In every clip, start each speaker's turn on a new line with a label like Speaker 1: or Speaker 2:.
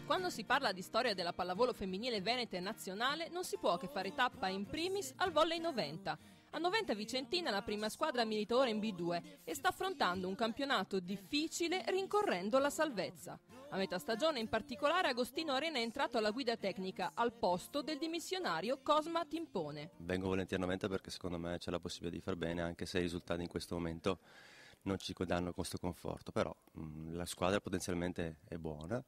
Speaker 1: Quando si parla di storia della pallavolo femminile veneta e nazionale non si può che fare tappa in primis al Volley 90. A Noventa Vicentina la prima squadra milita ora in B2 e sta affrontando un campionato difficile rincorrendo la salvezza. A metà stagione in particolare Agostino Arena è entrato alla guida tecnica al posto del dimissionario Cosma Timpone.
Speaker 2: Vengo volentieri a Noventa perché secondo me c'è la possibilità di far bene, anche se i risultati in questo momento non ci danno questo conforto, però la squadra potenzialmente è buona,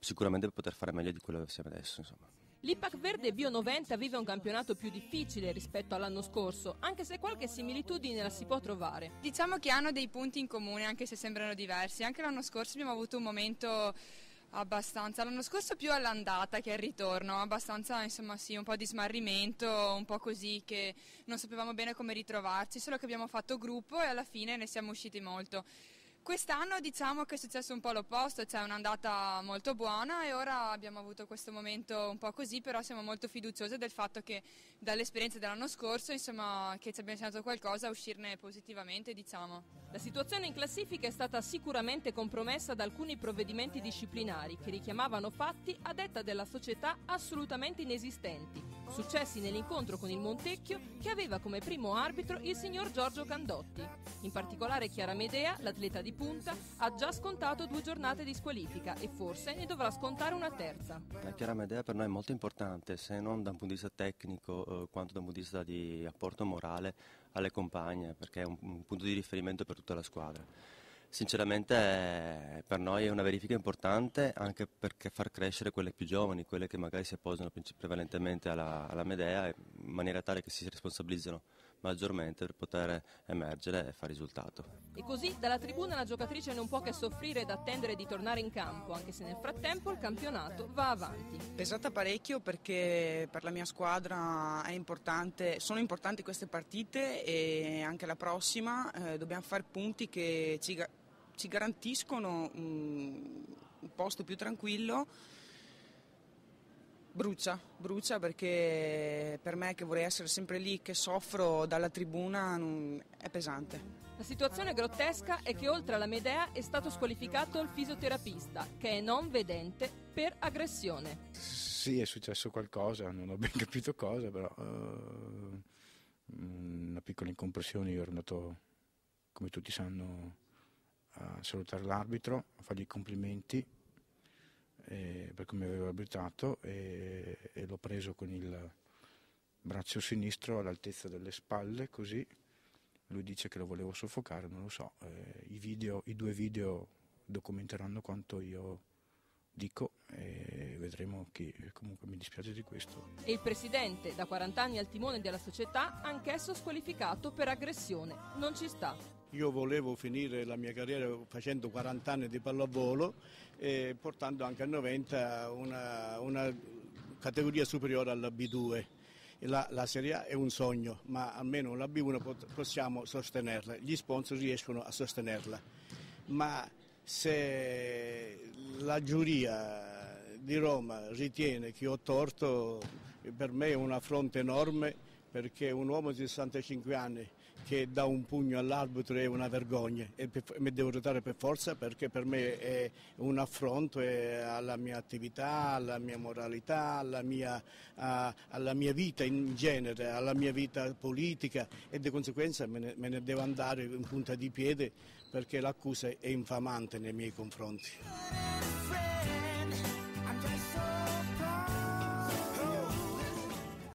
Speaker 2: sicuramente per poter fare meglio di quello che siamo adesso, insomma.
Speaker 1: L'Ipac Verde Bio 90 vive un campionato più difficile rispetto all'anno scorso, anche se qualche similitudine la si può trovare.
Speaker 3: Diciamo che hanno dei punti in comune, anche se sembrano diversi. Anche l'anno scorso abbiamo avuto un momento abbastanza, l'anno scorso più all'andata che al ritorno, abbastanza insomma sì, un po' di smarrimento, un po' così che non sapevamo bene come ritrovarci, solo che abbiamo fatto gruppo e alla fine ne siamo usciti molto. Quest'anno diciamo che è successo un po' l'opposto, c'è un'andata molto buona e ora abbiamo avuto questo momento un po' così, però siamo molto fiduciose del fatto che dall'esperienza dell'anno scorso, insomma, che ci abbiamo insegnato qualcosa, uscirne positivamente, diciamo.
Speaker 1: La situazione in classifica è stata sicuramente compromessa da alcuni provvedimenti disciplinari che richiamavano fatti, a detta della società, assolutamente inesistenti, successi nell'incontro con il Montecchio che aveva come primo arbitro il signor Giorgio Candotti. In particolare Chiara Medea, l'atleta di punta, ha già scontato 2 giornate di squalifica e forse ne dovrà scontare una terza.
Speaker 2: La Chiara Medea per noi è molto importante, se non da un punto di vista tecnico quanto da un punto di vista di apporto morale alle compagne, perché è un punto di riferimento per tutta la squadra. Sinceramente per noi è una verifica importante anche perché far crescere quelle più giovani, quelle che magari si appoggiano prevalentemente alla Medea, in maniera tale che si responsabilizzano maggiormente per poter emergere e fare risultato.
Speaker 1: E così dalla tribuna la giocatrice non può che soffrire ed attendere di tornare in campo, anche se nel frattempo il campionato va avanti.
Speaker 4: Pesata parecchio perché per la mia squadra è importante, sono importanti queste partite e anche la prossima dobbiamo fare punti che ci garantiscono un posto più tranquillo. Brucia perché per me che vorrei essere sempre lì, che soffro dalla tribuna, è pesante.
Speaker 1: La situazione grottesca è che oltre alla Medea è stato squalificato il fisioterapista, che è non vedente per aggressione.
Speaker 5: Sì, è successo qualcosa, non ho ben capito cosa, però una piccola incompressione. Io ero andato, come tutti sanno, a salutare l'arbitro, a fargli i complimenti per come aveva arbitrato e l'ho preso con il braccio sinistro all'altezza delle spalle, così. Lui dice che lo volevo soffocare, non lo so. I 2 video documenteranno quanto io dico e vedremo chi. Comunque mi dispiace di questo.
Speaker 1: E il presidente, da 40 anni al timone della società, anch'esso squalificato per aggressione. Non ci sta.
Speaker 6: Io volevo finire la mia carriera facendo 40 anni di pallavolo e portando anche a Noventa una categoria superiore alla B2. La Serie A è un sogno, ma almeno la B1 possiamo sostenerla, gli sponsor riescono a sostenerla. Ma se la giuria di Roma ritiene che ho torto, per me è un affronto enorme, perché un uomo di 65 anni che dà un pugno all'arbitro è una vergogna e mi devo ruotare per forza, perché per me è un affronto alla mia attività, alla mia moralità, alla mia vita in genere, alla mia vita politica, e di conseguenza me ne devo andare in punta di piede perché l'accusa è infamante nei miei confronti.